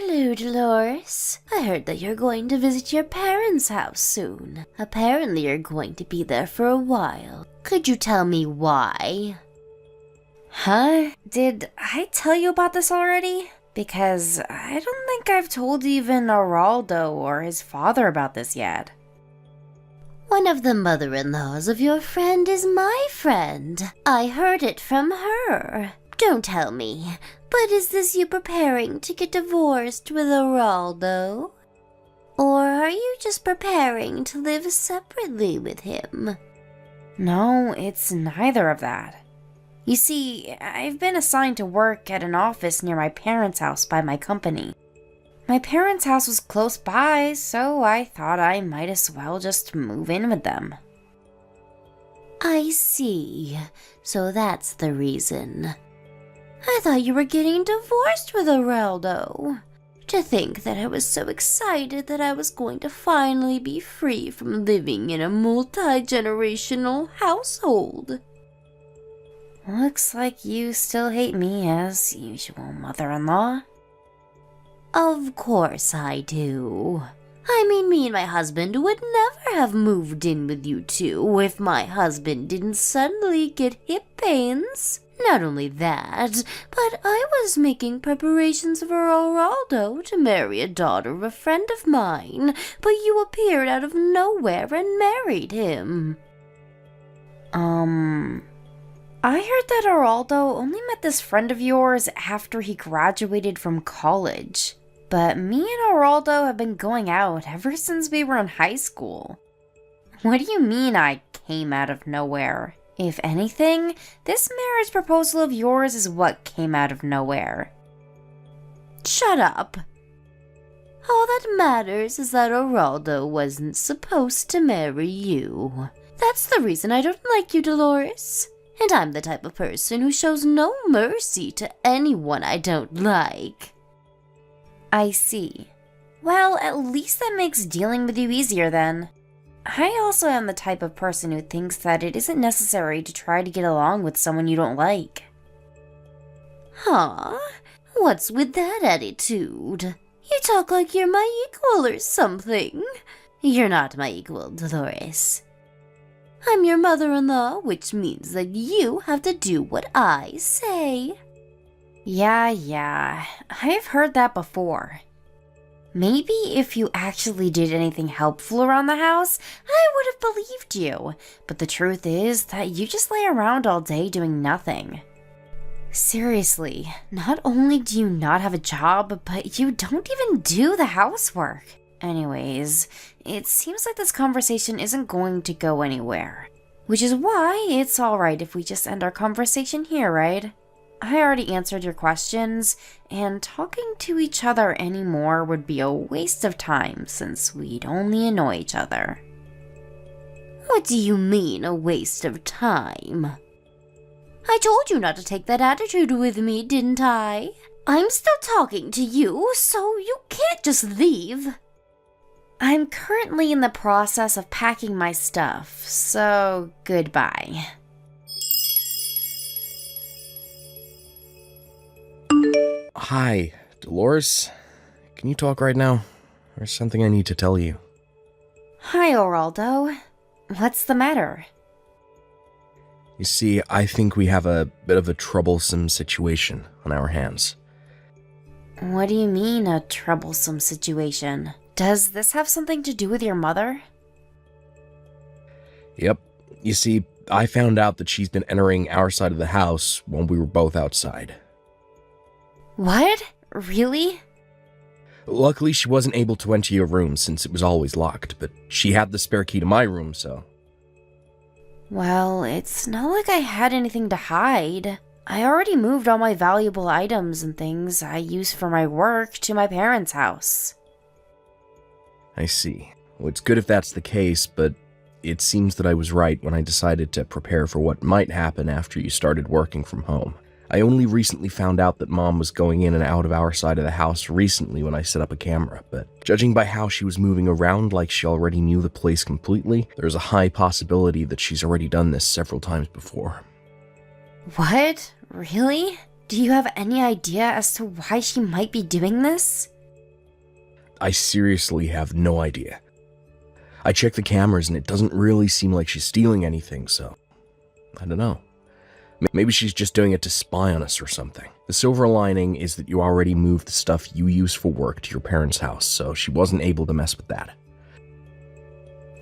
Hello, Dolores. I heard that you're going to visit your parents' house soon. Apparently you're going to be there for a while. Could you tell me why? Huh? Did I tell you about this already? Because I don't think I've told even Araldo or his father about this yet. One of the mother-in-laws of your friend is my friend. I heard it from her. Don't tell me, but is this you preparing to get divorced with Araldo? Or are you just preparing to live separately with him? No, it's neither of that. You see, I've been assigned to work at an office near my parents' house by my company. My parents' house was close by, so I thought I might as well just move in with them. I see. So that's the reason. I thought you were getting divorced with Araldo. To think that I was so excited that I was going to finally be free from living in a multi-generational household. Looks like you still hate me as usual, mother-in-law. Of course I do. I mean, me and my husband would never have moved in with you two if my husband didn't suddenly get hip pains. Not only that, but I was making preparations for Araldo to marry a daughter of a friend of mine, but you appeared out of nowhere and married him. I heard that Araldo only met this friend of yours after he graduated from college. But me and Araldo have been going out ever since we were in high school. What do you mean I came out of nowhere? If anything, this marriage proposal of yours is what came out of nowhere. Shut up. All that matters is that Araldo wasn't supposed to marry you. That's the reason I don't like you, Dolores. And I'm the type of person who shows no mercy to anyone I don't like. I see. Well, at least that makes dealing with you easier then. I also am the type of person who thinks that it isn't necessary to try to get along with someone you don't like. Huh? What's with that attitude? You talk like you're my equal or something. You're not my equal, Dolores. I'm your mother-in-law, which means that you have to do what I say. Yeah, I've heard that before. Maybe if you actually did anything helpful around the house, I would have believed you. But the truth is that you just lay around all day doing nothing. Seriously, not only do you not have a job, but you don't even do the housework. Anyways, it seems like this conversation isn't going to go anywhere. Which is why it's alright if we just end our conversation here, right? I already answered your questions, and talking to each other anymore would be a waste of time since we'd only annoy each other. What do you mean, a waste of time? I told you not to take that attitude with me, didn't I? I'm still talking to you, so you can't just leave. I'm currently in the process of packing my stuff, so goodbye. Hi, Dolores. Can you talk right now? There's something I need to tell you. Hi, Araldo. What's the matter? You see, I think we have a bit of a troublesome situation on our hands. What do you mean, a troublesome situation? Does this have something to do with your mother? Yep. You see, I found out that she's been entering our side of the house when we were both outside. What? Really? Luckily, she wasn't able to enter your room since it was always locked, but she had the spare key to my room, so... Well, it's not like I had anything to hide. I already moved all my valuable items and things I use for my work to my parents' house. I see. Well, it's good if that's the case, but it seems that I was right when I decided to prepare for what might happen after you started working from home. I only recently found out that Mom was going in and out of our side of the house recently when I set up a camera, but judging by how she was moving around like she already knew the place completely, there's a high possibility that she's already done this several times before. What? Really? Do you have any idea as to why she might be doing this? I seriously have no idea. I checked the cameras and it doesn't really seem like she's stealing anything, so I don't know. Maybe she's just doing it to spy on us or something. The silver lining is that you already moved the stuff you use for work to your parents' house, so she wasn't able to mess with that.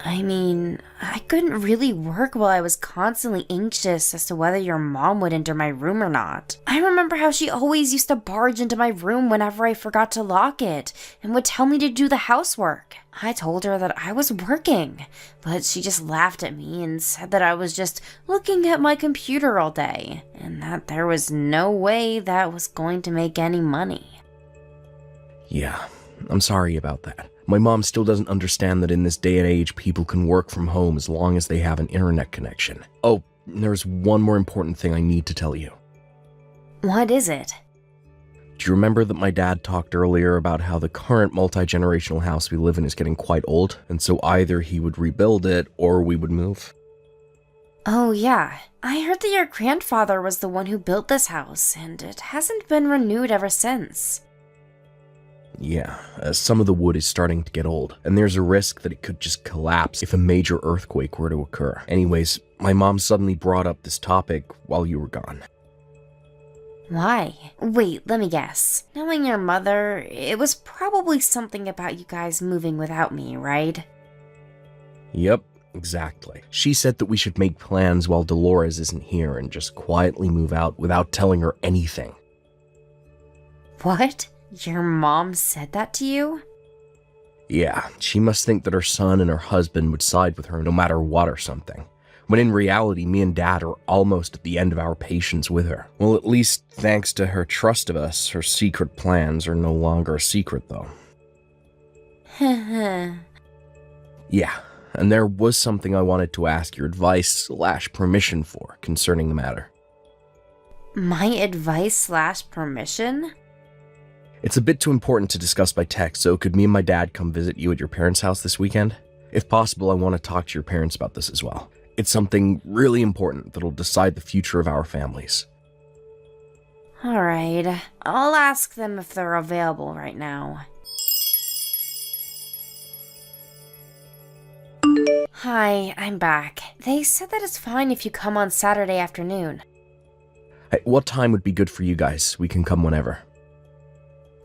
I mean, I couldn't really work while I was constantly anxious as to whether your mom would enter my room or not. I remember how she always used to barge into my room whenever I forgot to lock it and would tell me to do the housework. I told her that I was working, but she just laughed at me and said that I was just looking at my computer all day and that there was no way that was going to make any money. Yeah, I'm sorry about that. My mom still doesn't understand that in this day and age, people can work from home as long as they have an internet connection. Oh, there's one more important thing I need to tell you. What is it? Do you remember that my dad talked earlier about how the current multi-generational house we live in is getting quite old, and so either he would rebuild it or we would move? Oh yeah, I heard that your grandfather was the one who built this house, and it hasn't been renewed ever since. Yeah, some of the wood is starting to get old, and there's a risk that it could just collapse if a major earthquake were to occur. Anyways, my mom suddenly brought up this topic while you were gone. Why? Wait, let me guess. Knowing your mother, it was probably something about you guys moving without me, right? Yep, exactly. She said that we should make plans while Dolores isn't here and just quietly move out without telling her anything. What? Your mom said that to you? Yeah, she must think that her son and her husband would side with her no matter what or something. When in reality, me and Dad are almost at the end of our patience with her. Well, at least thanks to her trust of us, her secret plans are no longer a secret, though. Yeah, and there was something I wanted to ask your advice/permission for concerning the matter. My advice/permission? It's a bit too important to discuss by text, so could me and my dad come visit you at your parents' house this weekend? If possible, I want to talk to your parents about this as well. It's something really important that'll decide the future of our families. Alright, I'll ask them if they're available right now. Hi, I'm back. They said that it's fine if you come on Saturday afternoon. Hey, what time would be good for you guys? We can come whenever.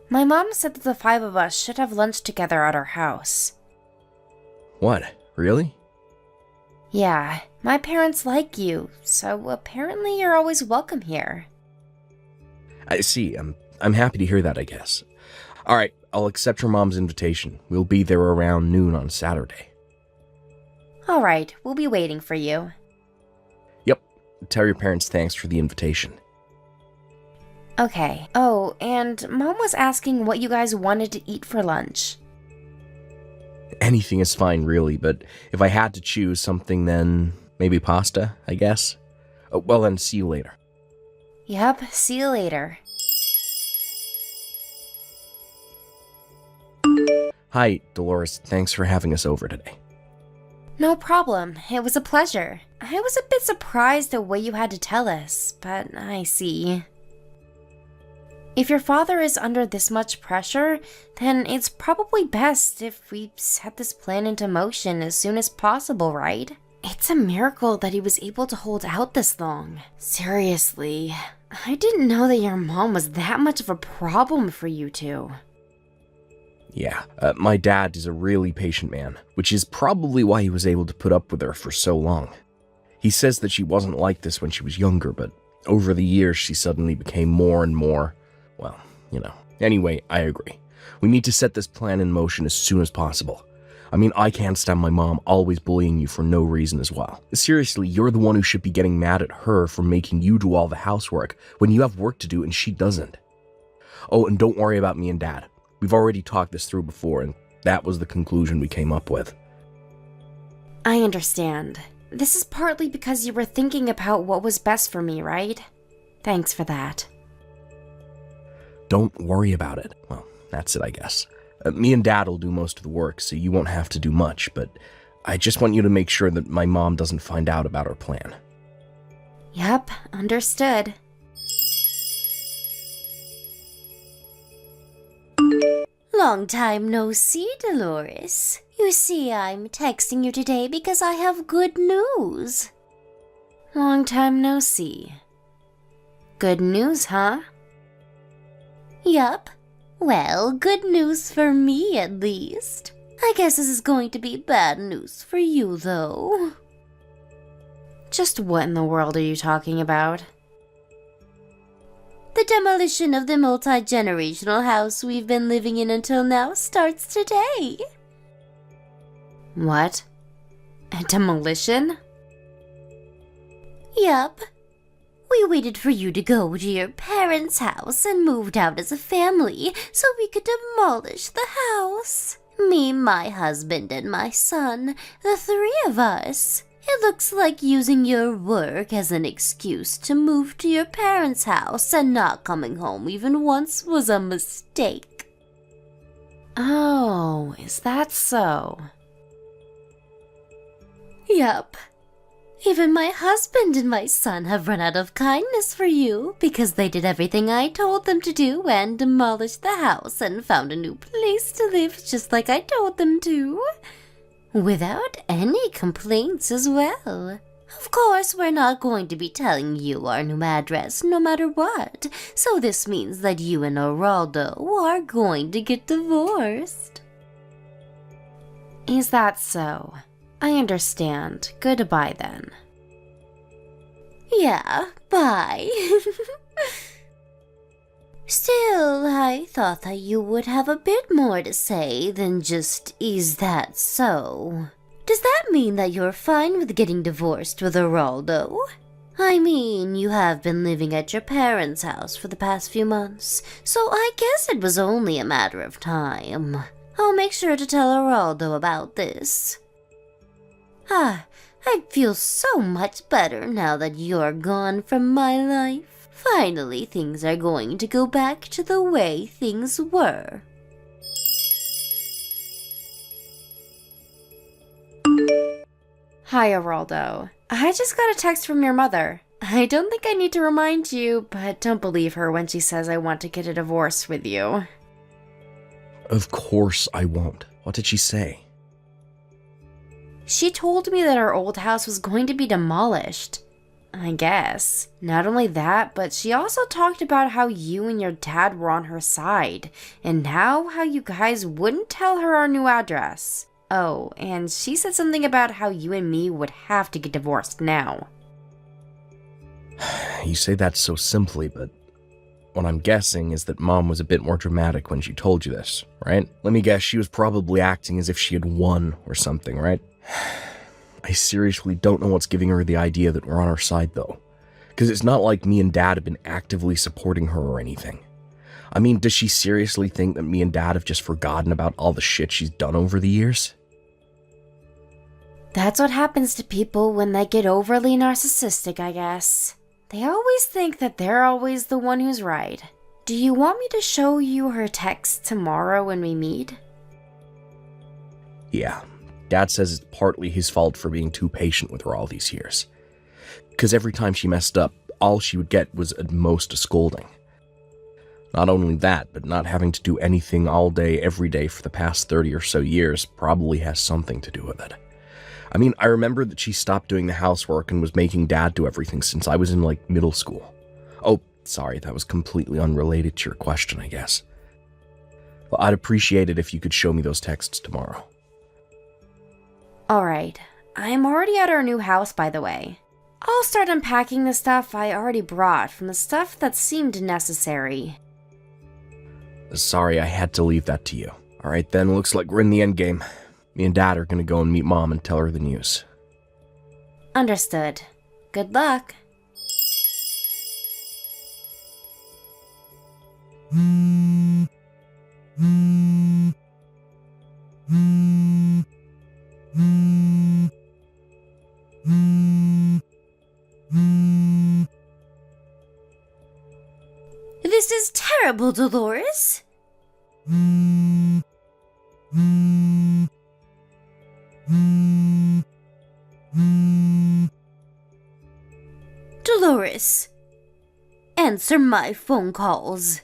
My mom said that the 5 of us should have lunch together at our house. What? Really? Yeah, my parents like you, so apparently you're always welcome here. I see. I'm happy to hear that, I guess. Alright, I'll accept your mom's invitation. We'll be there around noon on Saturday. Alright, we'll be waiting for you. Yep. Tell your parents thanks for the invitation. Okay. Oh, and Mom was asking what you guys wanted to eat for lunch. Anything is fine, really, but if I had to choose something, then maybe pasta, I guess? Well, then, see you later. Yep, see you later. Hi, Dolores. Thanks for having us over today. No problem. It was a pleasure. I was a bit surprised at what you had to tell us, but I see. If your father is under this much pressure, then it's probably best if we set this plan into motion as soon as possible, right? It's a miracle that he was able to hold out this long. Seriously, I didn't know that your mom was that much of a problem for you two. Yeah, my dad is a really patient man, which is probably why he was able to put up with her for so long. He says that she wasn't like this when she was younger, but over the years she suddenly became more and more, well, you know. Anyway, I agree. We need to set this plan in motion as soon as possible. I mean, I can't stand my mom always bullying you for no reason as well. Seriously, you're the one who should be getting mad at her for making you do all the housework when you have work to do and she doesn't. Oh, and don't worry about me and Dad. We've already talked this through before, and that was the conclusion we came up with. I understand. This is partly because you were thinking about what was best for me, right? Thanks for that. Don't worry about it. Well, that's it, I guess. Me and Dad will do most of the work, so you won't have to do much, but I just want you to make sure that my mom doesn't find out about our plan. Yep, understood. Long time no see, Dolores. You see, I'm texting you today because I have good news. Long time no see. Good news, huh? Yup. Well, good news for me at least. I guess this is going to be bad news for you, though. Just what in the world are you talking about? The demolition of the multi-generational house we've been living in until now starts today. What? A demolition? Yup. We waited for you to go to your parents' house and moved out as a family so we could demolish the house. Me, my husband, and my son, the three of us. It looks like using your work as an excuse to move to your parents' house and not coming home even once was a mistake. Oh, is that so? Yup. Even my husband and my son have run out of kindness for you because they did everything I told them to do and demolished the house and found a new place to live just like I told them to. Without any complaints as well. Of course, we're not going to be telling you our new address no matter what, so this means that you and Geraldo are going to get divorced. Is that so? I understand. Goodbye then. Yeah, bye. Still, I thought that you would have a bit more to say than just, is that so? Does that mean that you're fine with getting divorced with Geraldo? I mean, you have been living at your parents' house for the past few months, so I guess it was only a matter of time. I'll make sure to tell Geraldo about this. I feel so much better now that you're gone from my life. Finally, things are going to go back to the way things were. Hi, Geraldo. I just got a text from your mother. I don't think I need to remind you, but don't believe her when she says I want to get a divorce with you. Of course I won't. What did she say? She told me that our old house was going to be demolished. I guess. Not only that, but she also talked about how you and your dad were on her side, and now how you guys wouldn't tell her our new address. Oh, and she said something about how you and me would have to get divorced now. You say that so simply, but what I'm guessing is that Mom was a bit more dramatic when she told you this, right? Let me guess, she was probably acting as if she had won or something, right? I seriously don't know what's giving her the idea that we're on her side, though. Because it's not like me and Dad have been actively supporting her or anything. I mean, does she seriously think that me and Dad have just forgotten about all the shit she's done over the years? That's what happens to people when they get overly narcissistic, I guess. They always think that they're always the one who's right. Do you want me to show you her text tomorrow when we meet? Yeah. Dad says it's partly his fault for being too patient with her all these years. Because every time she messed up, all she would get was at most a scolding. Not only that, but not having to do anything all day, every day for the past 30 or so years probably has something to do with it. I mean, I remember that she stopped doing the housework and was making Dad do everything since I was in, middle school. Oh, sorry, that was completely unrelated to your question, I guess. Well, I'd appreciate it if you could show me those texts tomorrow. Alright, I'm already at our new house, by the way. I'll start unpacking the stuff I already brought from the stuff that seemed necessary. Sorry, I had to leave that to you. Alright then, looks like we're in the endgame. Me and Dad are gonna go and meet Mom and tell her the news. Understood. Good luck. This is terrible, Dolores. Dolores, answer my phone calls.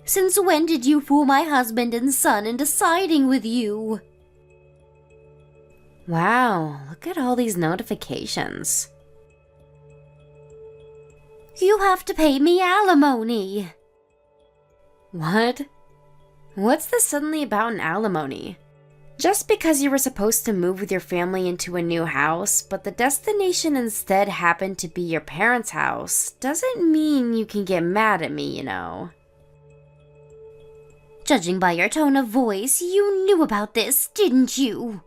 Since when did you fool my husband and son into siding with you? Wow, look at all these notifications. You have to pay me alimony. What? What's this suddenly about an alimony? Just because you were supposed to move with your family into a new house, but the destination instead happened to be your parents' house, doesn't mean you can get mad at me, you know. Judging by your tone of voice, you knew about this, didn't you?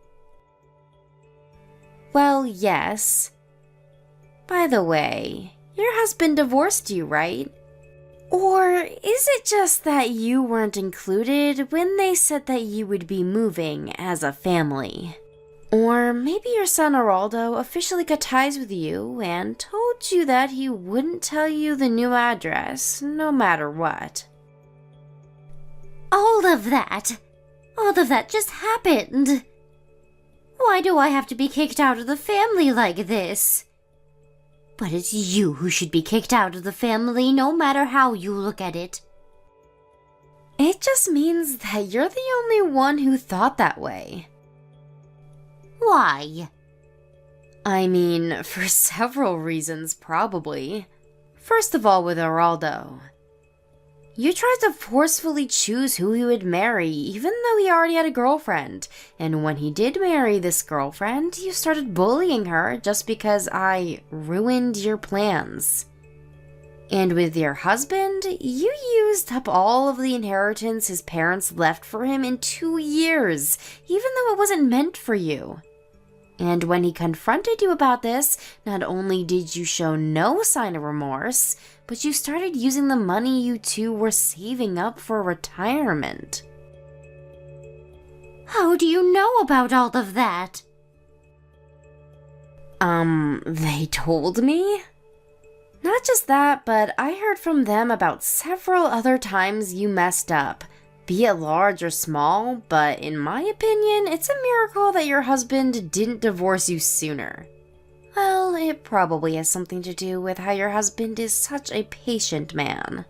Well, yes. By the way, your husband divorced you, right? Or is it just that you weren't included when they said that you would be moving as a family? Or maybe your son Geraldo officially cut ties with you and told you that he wouldn't tell you the new address, no matter what. All of that just happened. Why do I have to be kicked out of the family like this? But it's you who should be kicked out of the family, no matter how you look at it. It just means that you're the only one who thought that way. Why? I mean, for several reasons, probably. First of all, with Geraldo. You tried to forcefully choose who he would marry, even though he already had a girlfriend. And when he did marry this girlfriend, you started bullying her just because I ruined your plans. And with your husband, you used up all of the inheritance his parents left for him in 2 years, even though it wasn't meant for you. And when he confronted you about this, not only did you show no sign of remorse, but you started using the money you two were saving up for retirement. How do you know about all of that? They told me? Not just that, but I heard from them about several other times you messed up. Be it large or small, but in my opinion, it's a miracle that your husband didn't divorce you sooner. Well, it probably has something to do with how your husband is such a patient man.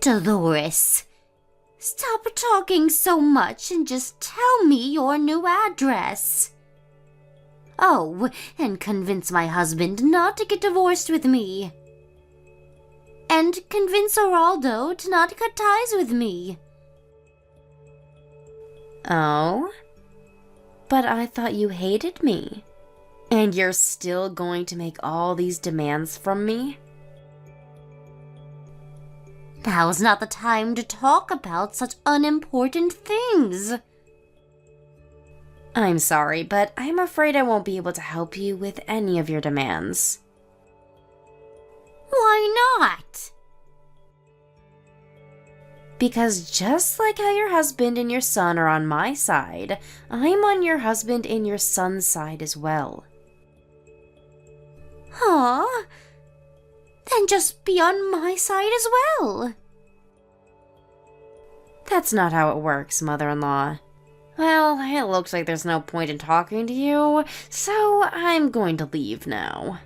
Dolores, stop talking so much and just tell me your new address. Oh, and convince my husband not to get divorced with me. And convince Geraldo to not cut ties with me. Oh? But I thought you hated me. And you're still going to make all these demands from me? Now's not the time to talk about such unimportant things. I'm sorry, but I'm afraid I won't be able to help you with any of your demands. Why not? Because just like how your husband and your son are on my side, I'm on your husband and your son's side as well. Huh? Then just be on my side as well. That's not how it works, mother-in-law. Well, it looks like there's no point in talking to you, so I'm going to leave now.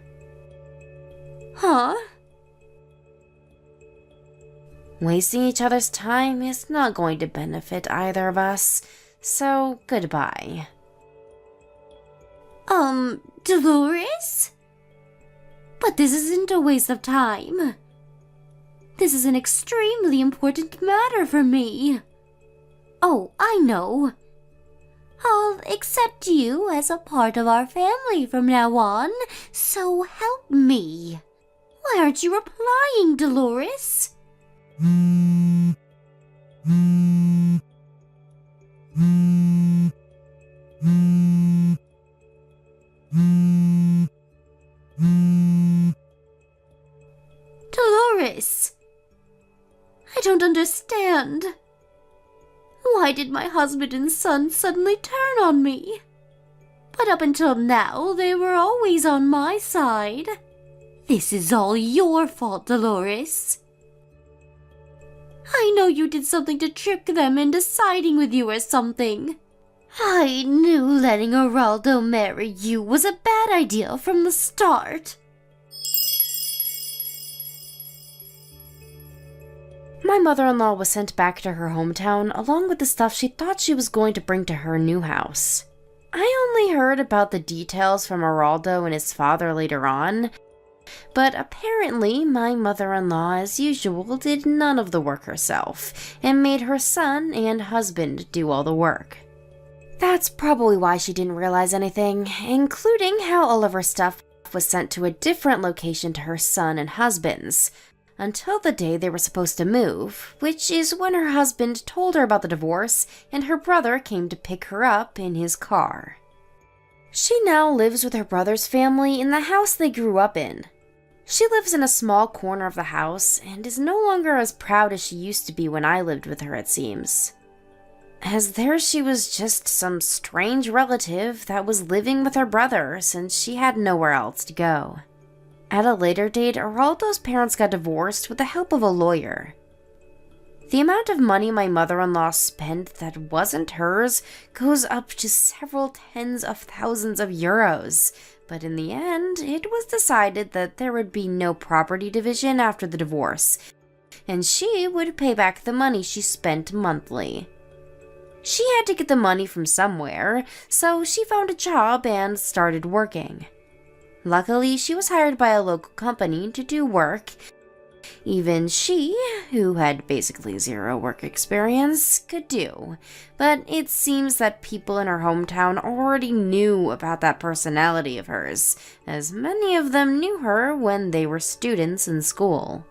Huh? Wasting each other's time is not going to benefit either of us, so goodbye. Dolores? But this isn't a waste of time. This is an extremely important matter for me. Oh, I know. I'll accept you as a part of our family from now on, so help me. Why aren't you replying, Dolores? Dolores, I don't understand. Why did my husband and son suddenly turn on me? But up until now, they were always on my side. This is all your fault, Dolores. I know you did something to trick them into siding with you or something. I knew letting Geraldo marry you was a bad idea from the start. My mother-in-law was sent back to her hometown along with the stuff she thought she was going to bring to her new house. I only heard about the details from Geraldo and his father later on, but apparently my mother-in-law, as usual, did none of the work herself and made her son and husband do all the work. That's probably why she didn't realize anything, including how all of her stuff was sent to a different location to her son and husband's, until the day they were supposed to move, which is when her husband told her about the divorce and her brother came to pick her up in his car. She now lives with her brother's family in the house they grew up in. She lives in a small corner of the house and is no longer as proud as she used to be when I lived with her, it seems. As there she was just some strange relative that was living with her brother since she had nowhere else to go. At a later date, Geraldo's parents got divorced with the help of a lawyer. The amount of money my mother-in-law spent that wasn't hers goes up to several tens of thousands of euros, but in the end, it was decided that there would be no property division after the divorce, and she would pay back the money she spent monthly. She had to get the money from somewhere, so she found a job and started working. Luckily, she was hired by a local company to do work. Even she, who had basically zero work experience, could do. But it seems that people in her hometown already knew about that personality of hers, as many of them knew her when they were students in school.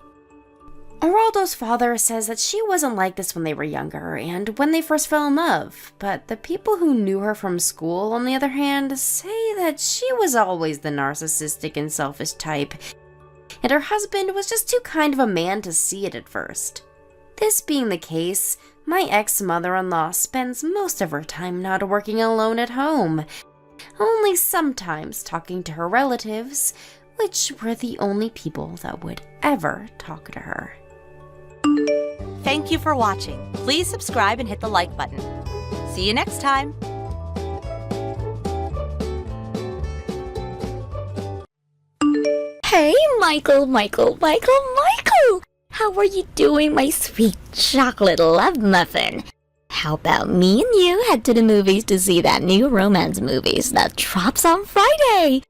Geraldo's father says that she wasn't like this when they were younger and when they first fell in love, but the people who knew her from school, on the other hand, say that she was always the narcissistic and selfish type, and her husband was just too kind of a man to see it at first. This being the case, my ex-mother-in-law spends most of her time not working alone at home, only sometimes talking to her relatives, which were the only people that would ever talk to her. Thank you for watching. Please subscribe and hit the like button. See you next time. Hey, Michael! How are you doing, my sweet chocolate love muffin? How about me and you head to the movies to see that new romance movies that drops on Friday?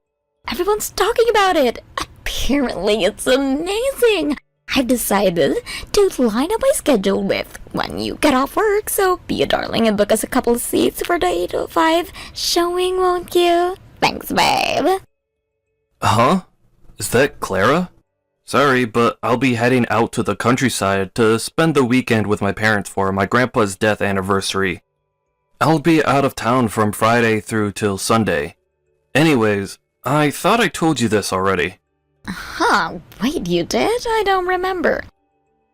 Everyone's talking about it. Apparently, it's amazing. I've decided to line up my schedule with when you get off work, so be a darling and book us a couple of seats for the 8:05 showing, won't you? Thanks, babe. Huh? Is that Clara? Sorry, but I'll be heading out to the countryside to spend the weekend with my parents for my grandpa's death anniversary. I'll be out of town from Friday through till Sunday. Anyways, I thought I told you this already. Huh, wait, you did? I don't remember.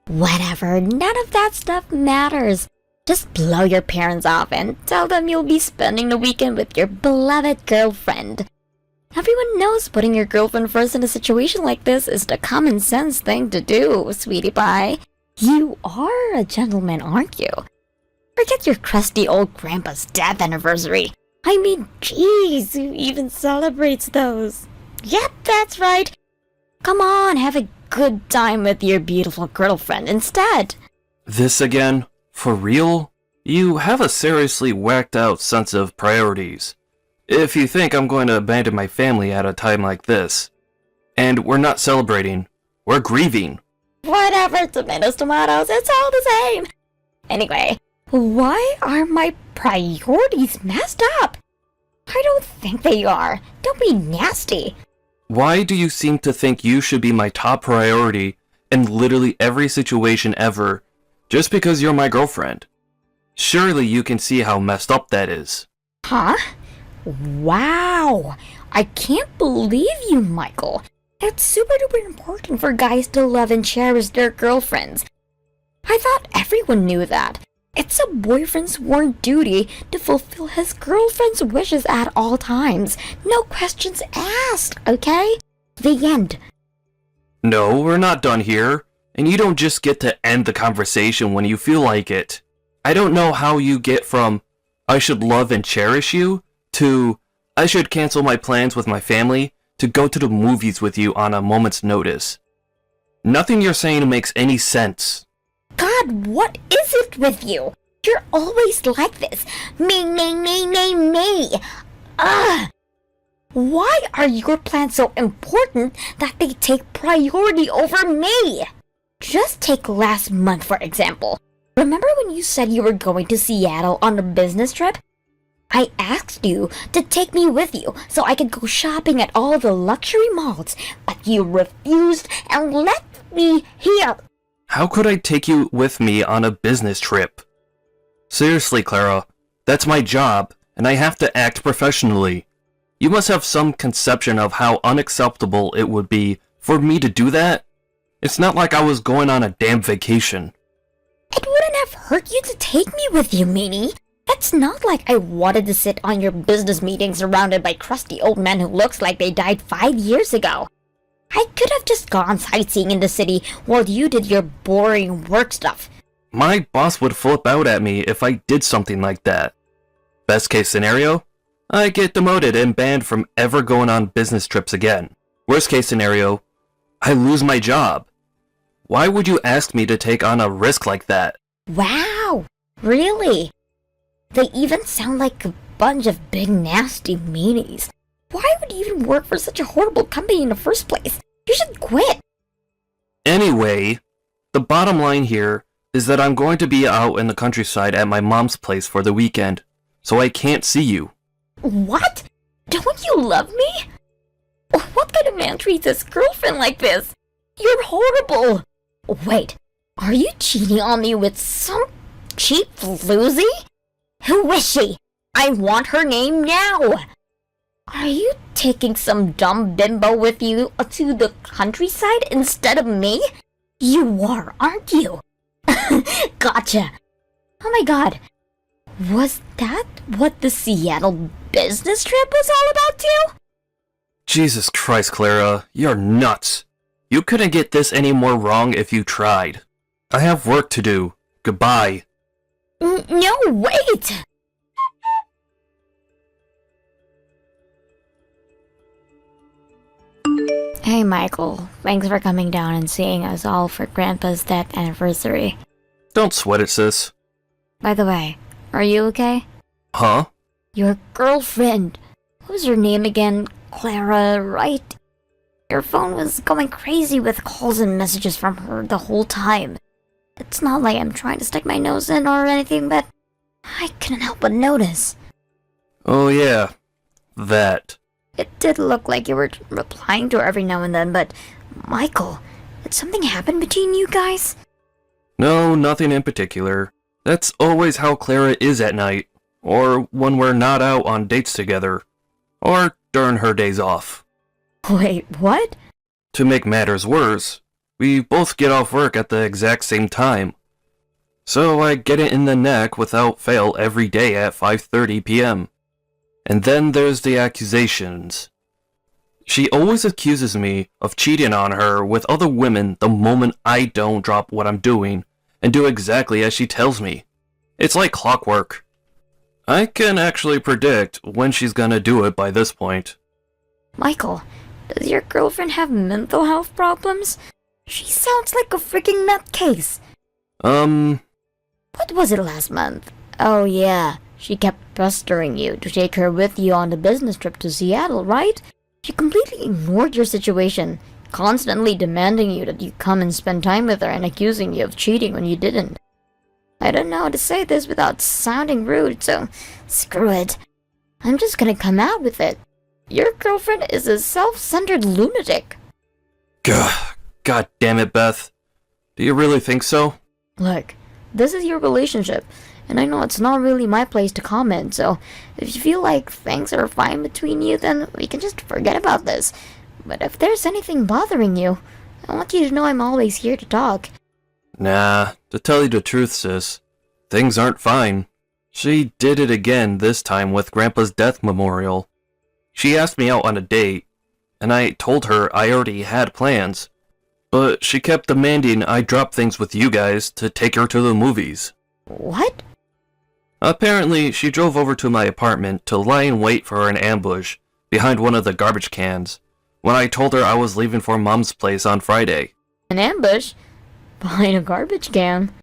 Whatever, none of that stuff matters. Just blow your parents off and tell them you'll be spending the weekend with your beloved girlfriend. Everyone knows putting your girlfriend first in a situation like this is the common sense thing to do, sweetie pie. You are a gentleman, aren't you? Forget your crusty old grandpa's death anniversary. I mean, geez, who even celebrates those? Yep, that's right. Come on, have a good time with your beautiful girlfriend instead. This again? For real? You have a seriously whacked out sense of priorities. If you think I'm going to abandon my family at a time like this. And we're not celebrating, we're grieving. Whatever, tomatoes, it's all the same. Anyway, why are my priorities messed up? I don't think they are. Don't be nasty. Why do you seem to think you should be my top priority in literally every situation ever, just because you're my girlfriend? Surely you can see how messed up that is. Huh? Wow. I can't believe you, Michael. It's super duper important for guys to love and cherish their girlfriends. I thought everyone knew that. It's a boyfriend's sworn duty to fulfill his girlfriend's wishes at all times. No questions asked, okay? The end. No, we're not done here. And you don't just get to end the conversation when you feel like it. I don't know how you get from, I should love and cherish you, to, I should cancel my plans with my family to go to the movies with you on a moment's notice. Nothing you're saying makes any sense. God, what is it with you? You're always like this. Me. Ugh. Why are your plans so important that they take priority over me? Just take last month, for example. Remember when you said you were going to Seattle on a business trip? I asked you to take me with you so I could go shopping at all the luxury malls, but you refused and left me here. How could I take you with me on a business trip? Seriously, Clara, that's my job, and I have to act professionally. You must have some conception of how unacceptable it would be for me to do that. It's not like I was going on a damn vacation. It wouldn't have hurt you to take me with you, Meanie. It's not like I wanted to sit on your business meeting surrounded by crusty old men who looks like they died 5 years ago. I could have just gone sightseeing in the city while you did your boring work stuff. My boss would flip out at me if I did something like that. Best case scenario, I get demoted and banned from ever going on business trips again. Worst case scenario, I lose my job. Why would you ask me to take on a risk like that? Wow, really? They even sound like a bunch of big nasty meanies. Why would you even work for such a horrible company in the first place? You should quit. Anyway, the bottom line here is that I'm going to be out in the countryside at my mom's place for the weekend, so I can't see you. What? Don't you love me? What kind of man treats his girlfriend like this? You're horrible. Wait, are you cheating on me with some cheap floozy? Who is she? I want her name now. Are you taking some dumb bimbo with you to the countryside instead of me? You are, aren't you? Gotcha. Oh my god. Was that what the Seattle business trip was all about too? Jesus Christ, Clara, you're nuts. You couldn't get this any more wrong if you tried. I have work to do. Goodbye. No, wait! Hey, Michael. Thanks for coming down and seeing us all for Grandpa's death anniversary. Don't sweat it, sis. By the way, are you okay? Huh? Your girlfriend. What was her name again? Clara, right? Your phone was going crazy with calls and messages from her the whole time. It's not like I'm trying to stick my nose in or anything, but I couldn't help but notice. Oh yeah, that. It did look like you were replying to her every now and then, but Michael, did something happen between you guys? No, nothing in particular. That's always how Clara is at night, or when we're not out on dates together, or during her days off. Wait, what? To make matters worse, we both get off work at the exact same time. So I get it in the neck without fail every day at 5:30 p.m. And then there's the accusations. She always accuses me of cheating on her with other women the moment I don't drop what I'm doing and do exactly as she tells me. It's like clockwork. I can actually predict when she's gonna do it by this point. Michael, does your girlfriend have mental health problems? She sounds like a freaking nutcase. What was it last month? Oh yeah, she kept pestering you to take her with you on the business trip to Seattle, right? She completely ignored your situation, constantly demanding you that you come and spend time with her and accusing you of cheating when you didn't. I don't know how to say this without sounding rude, so screw it. I'm just gonna come out with it. Your girlfriend is a self-centered lunatic. God damn it, Beth. Do you really think so? Look, this is your relationship, and I know it's not really my place to comment, so if you feel like things are fine between you, then we can just forget about this. But if there's anything bothering you, I want you to know I'm always here to talk. Nah, to tell you the truth, sis, things aren't fine. She did it again, this time with Grandpa's death memorial. She asked me out on a date, and I told her I already had plans. but she kept demanding I drop things with you guys to take her to the movies. What? Apparently, she drove over to my apartment to lie in wait for an ambush behind one of the garbage cans when I told her I was leaving for Mom's place on Friday. An ambush? Behind a garbage can?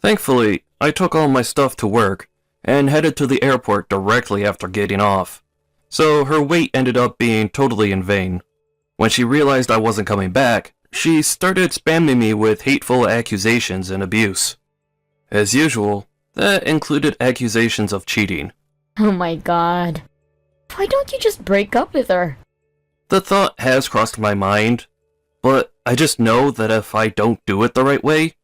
Thankfully, I took all my stuff to work and headed to the airport directly after getting off, so her wait ended up being totally in vain. When she realized I wasn't coming back, she started spamming me with hateful accusations and abuse. As usual, that included accusations of cheating. Oh my god. Why don't you just break up with her? The thought has crossed my mind, but I just know that if I don't do it the right way,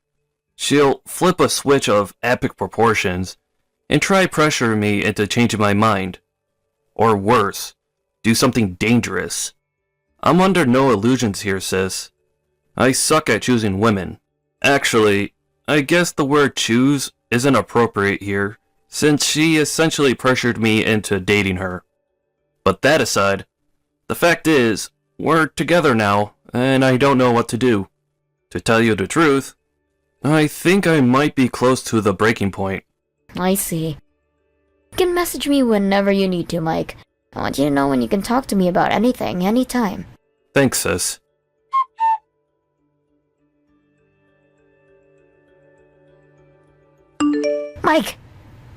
she'll flip a switch of epic proportions and try pressure me into changing my mind. Or worse, do something dangerous. I'm under no illusions here, sis. I suck at choosing women. Actually, I guess the word choose isn't appropriate here, since she essentially pressured me into dating her. But that aside, the fact is, we're together now, and I don't know what to do. To tell you the truth, I think I might be close to the breaking point. I see. You can message me whenever you need to, Mike. I want you to know when you can talk to me about anything, anytime. Thanks, sis. Mike!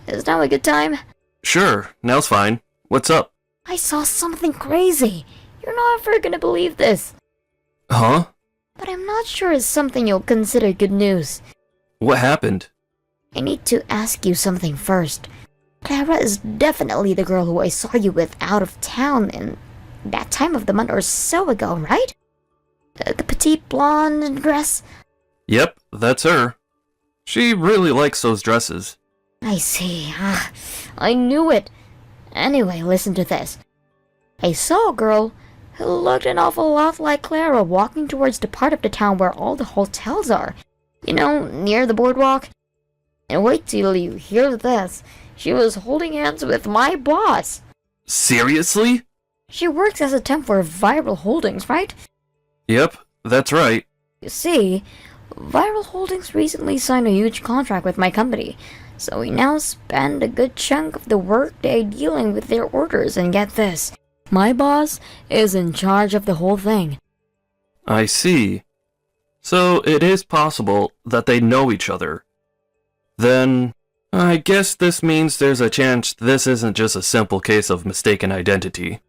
Is now a good time? Sure, now's fine. What's up? I saw something crazy. You're not ever gonna believe this. Huh? But I'm not sure it's something you'll consider good news. What happened? I need to ask you something first. Clara is definitely the girl who I saw you with out of town in that time of the month or so ago, right? The petite blonde dress? Yep, that's her. She really likes those dresses. I see. I knew it. Anyway, listen to this. I saw a girl who looked an awful lot like Clara walking towards the part of the town where all the hotels are. You know, near the boardwalk. And wait till you hear this. She was holding hands with my boss. Seriously? She works as a temp for Viral Holdings, right? Yep, that's right. You see, Viral Holdings recently signed a huge contract with my company, so we now spend a good chunk of the workday dealing with their orders, and get this, my boss is in charge of the whole thing. I see. So it is possible that they know each other. Then, I guess this means there's a chance this isn't just a simple case of mistaken identity.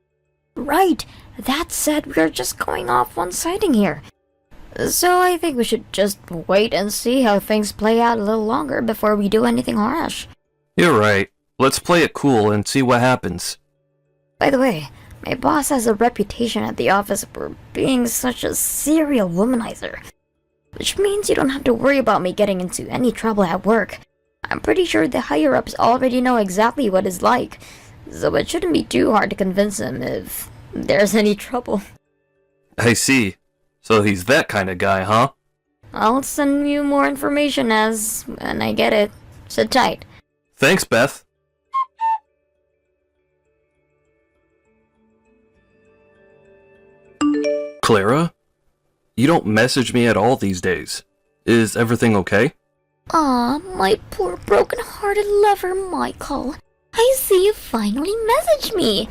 Right, that said, we're just going off one sighting here. So I think we should just wait and see how things play out a little longer before we do anything harsh. You're right. Let's play it cool and see what happens. By the way, my boss has a reputation at the office for being such a serial womanizer. Which means you don't have to worry about me getting into any trouble at work. I'm pretty sure the higher-ups already know exactly what it's like, so it shouldn't be too hard to convince him if there's any trouble. I see. So he's that kind of guy, huh? I'll send you more information when I get it. Sit tight. Thanks, Beth. Clara? You don't message me at all these days. Is everything okay? Aw, my poor broken-hearted lover, Michael. I see you finally messaged me.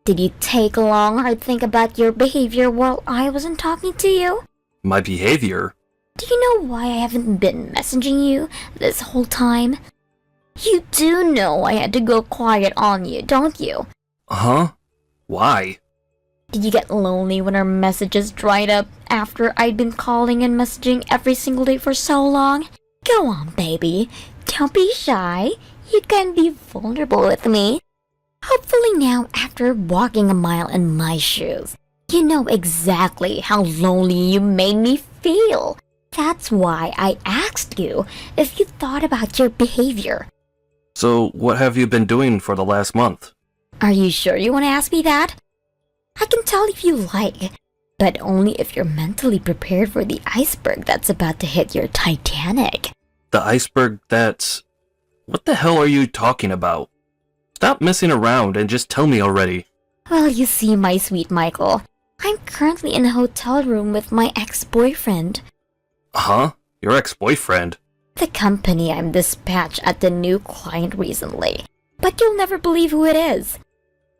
Did you take a long hard think about your behavior while I wasn't talking to you? My behavior? Do you know why I haven't been messaging you this whole time? You do know I had to go quiet on you, don't you? Huh? Why? Did you get lonely when our messages dried up after I'd been calling and messaging every single day for so long? Go on, baby. Don't be shy. You can be vulnerable with me. Hopefully now, after walking a mile in my shoes, you know exactly how lonely you made me feel. That's why I asked you if you thought about your behavior. So, what have you been doing for the last month? Are you sure you want to ask me that? I can tell if you like, but only if you're mentally prepared for the iceberg that's about to hit your Titanic. The iceberg that's... What the hell are you talking about? Stop messing around and just tell me already. Well, you see, my sweet Michael, I'm currently in a hotel room with my ex-boyfriend. Huh? Your ex-boyfriend? The company I'm dispatched at the new client recently. But you'll never believe who it is.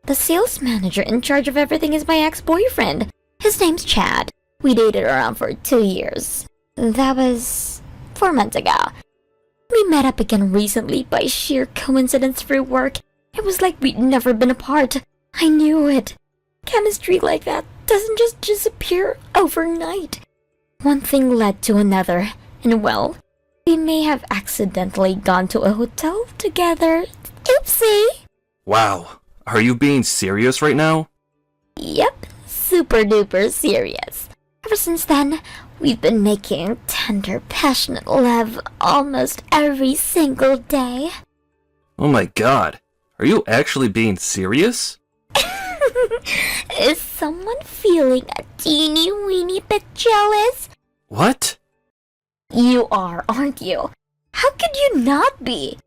The sales manager in charge of everything is my ex-boyfriend. His name's Chad. We dated around for 2 years. That was 4 months ago. We met up again recently by sheer coincidence through work. It was like we'd never been apart. I knew it. Chemistry like that doesn't just disappear overnight. One thing led to another, and well, we may have accidentally gone to a hotel together. Oopsie! Wow. Are you being serious right now? Yep, super duper serious. Ever since then, we've been making tender, passionate love almost every single day. Oh my god. Are you actually being serious? Is someone feeling a teeny weeny bit jealous? What? You are, aren't you? How could you not be?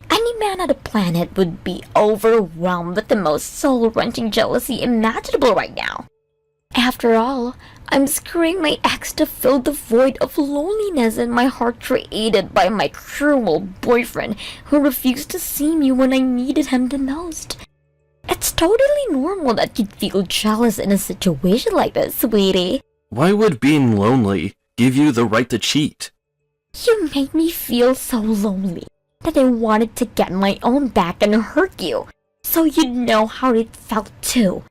Any man on the planet would be overwhelmed with the most soul-wrenching jealousy imaginable right now. After all, I'm screwing my ex to fill the void of loneliness in my heart created by my cruel boyfriend who refused to see me when I needed him the most. It's totally normal that you'd feel jealous in a situation like this, sweetie. Why would being lonely give you the right to cheat? You made me feel so lonely that I wanted to get my own back and hurt you, so you'd know how it felt too.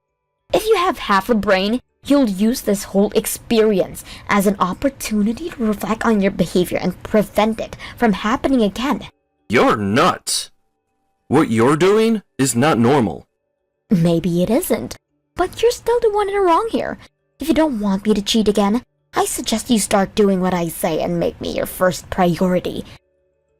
If you have half a brain, you'll use this whole experience as an opportunity to reflect on your behavior and prevent it from happening again. You're nuts. What you're doing is not normal. Maybe it isn't, but you're still the one in the wrong here. If you don't want me to cheat again, I suggest you start doing what I say and make me your first priority.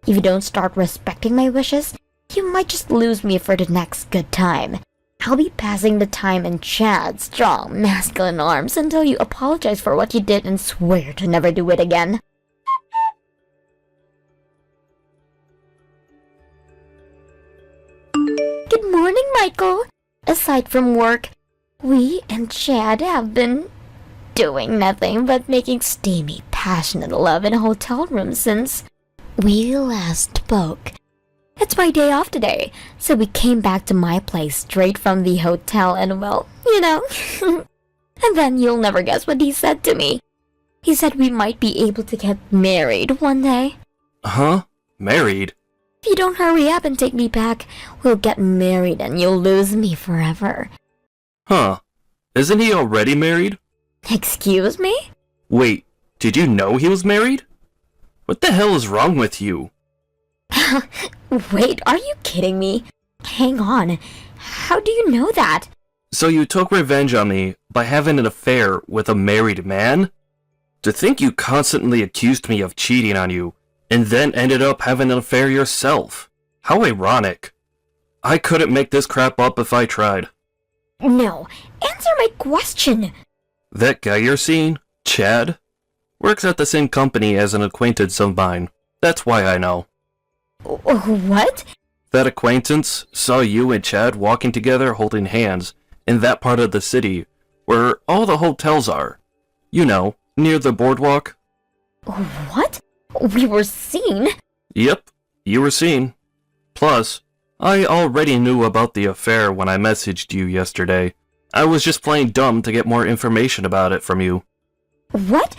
If you don't start respecting my wishes, you might just lose me for the next good time. I'll be passing the time in Chad's strong, masculine arms until you apologize for what you did and swear to never do it again. Good morning, Michael. Aside from work, we and Chad have been doing nothing but making steamy, passionate love in a hotel room since we last spoke. It's my day off today, so we came back to my place straight from the hotel and well, you know. And then you'll never guess what he said to me. He said we might be able to get married one day. Huh? Married? If you don't hurry up and take me back, we'll get married and you'll lose me forever. Huh. Isn't he already married? Excuse me? Wait, did you know he was married? What the hell is wrong with you? Wait, are you kidding me? Hang on. How do you know that? So you took revenge on me by having an affair with a married man? To think you constantly accused me of cheating on you, and then ended up having an affair yourself. How ironic. I couldn't make this crap up if I tried. No, answer my question. That guy you're seeing, Chad, works at the same company as an acquaintance of mine. That's why I know. What? That acquaintance saw you and Chad walking together holding hands in that part of the city where all the hotels are. You know, near the boardwalk. What? We were seen? Yep, you were seen. Plus, I already knew about the affair when I messaged you yesterday. I was just playing dumb to get more information about it from you. What?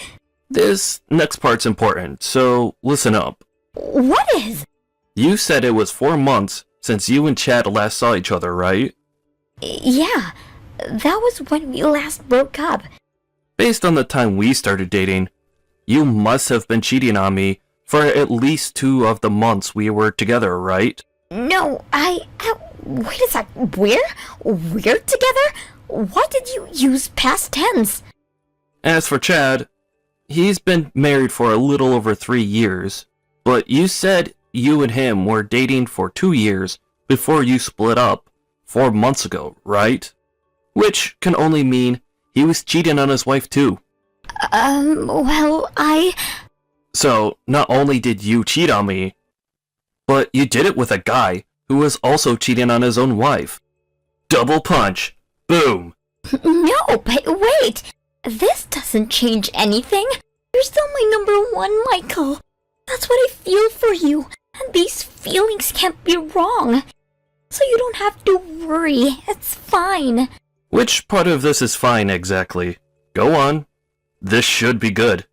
This next part's important, so listen up. What is? You said it was 4 months since you and Chad last saw each other, right? Yeah, that was when we last broke up. Based on the time we started dating, you must have been cheating on me for at least 2 of the months we were together, right? No, wait a sec, where? We're together? Why did you use past tense? As for Chad, he's been married for a little over 3 years, but you said you and him were dating for 2 years before you split up 4 months ago, right? Which can only mean he was cheating on his wife too. Well, So, not only did you cheat on me, but you did it with a guy who was also cheating on his own wife. Double punch. Boom. No, but wait! This doesn't change anything! You're still my number one, Michael! That's what I feel for you, and these feelings can't be wrong! So you don't have to worry, it's fine. Which part of this is fine exactly? Go on. This should be good.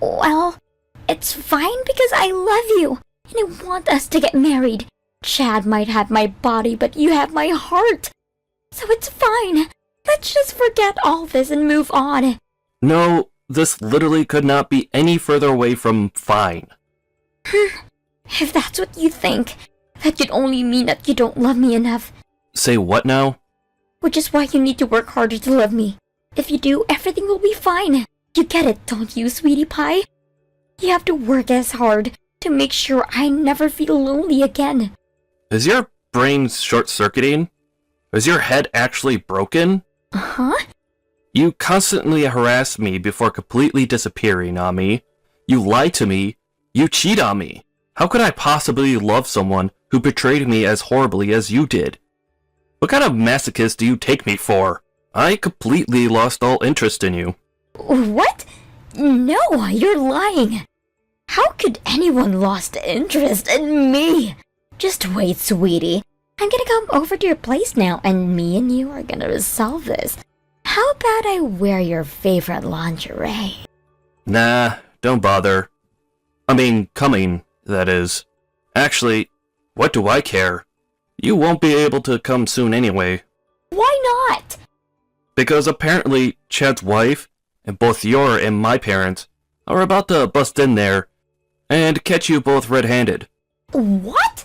Well, it's fine because I love you, and I want us to get married. Chad might have my body, but you have my heart. So it's fine. Let's just forget all this and move on. No, this literally could not be any further away from fine. If that's what you think, that could only mean that you don't love me enough. Say what now? Which is why you need to work harder to love me. If you do, everything will be fine. You get it, don't you, sweetie pie? You have to work as hard to make sure I never feel lonely again. Is your brain short-circuiting? Is your head actually broken? Huh? You constantly harass me before completely disappearing on me. You lie to me. You cheat on me. How could I possibly love someone who betrayed me as horribly as you did? What kind of masochist do you take me for? I completely lost all interest in you. What? No, you're lying. How could anyone lost interest in me? Just wait, sweetie. I'm gonna come over to your place now, and me and you are gonna resolve this. How about I wear your favorite lingerie? Nah, don't bother. I mean, coming, that is. Actually, what do I care? You won't be able to come soon anyway. Why not? Because apparently Chad's wife, and both your and my parents, are about to bust in there and catch you both red-handed. What?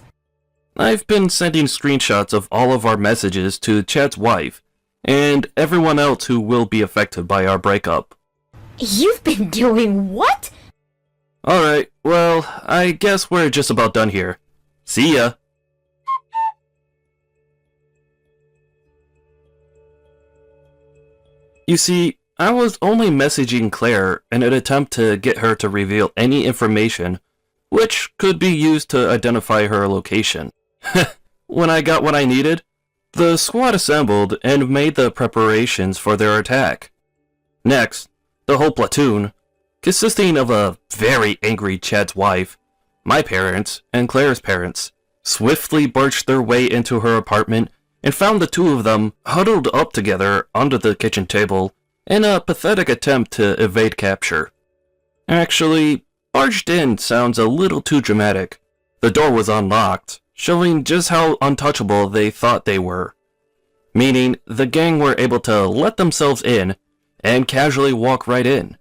I've been sending screenshots of all of our messages to Chad's wife and everyone else who will be affected by our breakup. You've been doing what? Alright, well, I guess we're just about done here. See ya! You see, I was only messaging Claire in an attempt to get her to reveal any information which could be used to identify her location. When I got what I needed, the squad assembled and made the preparations for their attack. Next, the whole platoon, consisting of a very angry Chad's wife, my parents, and Claire's parents, swiftly barged their way into her apartment and found the two of them huddled up together under the kitchen table in a pathetic attempt to evade capture. Actually, barged in sounds a little too dramatic. The door was unlocked, showing just how untouchable they thought they were. Meaning, the gang were able to let themselves in and casually walk right in.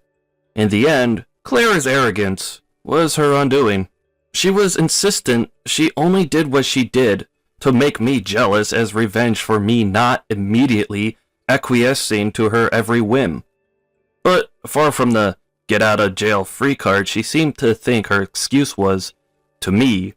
In the end, Clara's arrogance was her undoing. She was insistent she only did what she did to make me jealous as revenge for me not immediately acquiescing to her every whim. But far from the get-out-of-jail-free card she seemed to think her excuse was, to me,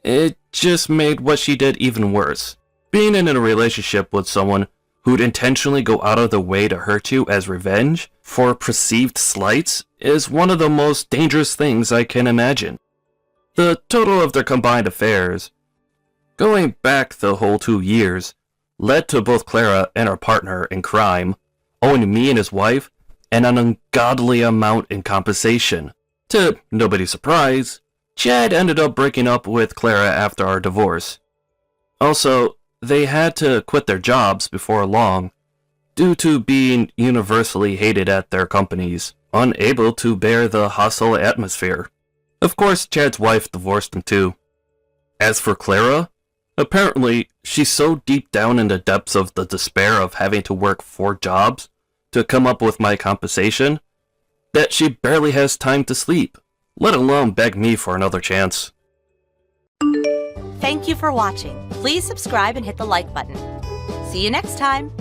it just made what she did even worse. Being in a relationship with someone who'd intentionally go out of the way to hurt you as revenge for perceived slights is one of the most dangerous things I can imagine. The total of their combined affairs, going back the whole 2 years, led to both Clara and her partner in crime owing me and his wife an ungodly amount in compensation. To nobody's surprise, Chad ended up breaking up with Clara after our divorce. Also, they had to quit their jobs before long, due to being universally hated at their companies, unable to bear the hostile atmosphere. Of course, Chad's wife divorced him too. As for Clara, apparently she's so deep down in the depths of the despair of having to work 4 jobs to come up with my compensation, that she barely has time to sleep, let alone beg me for another chance. Thank you for watching. Please subscribe and hit the like button. See you next time.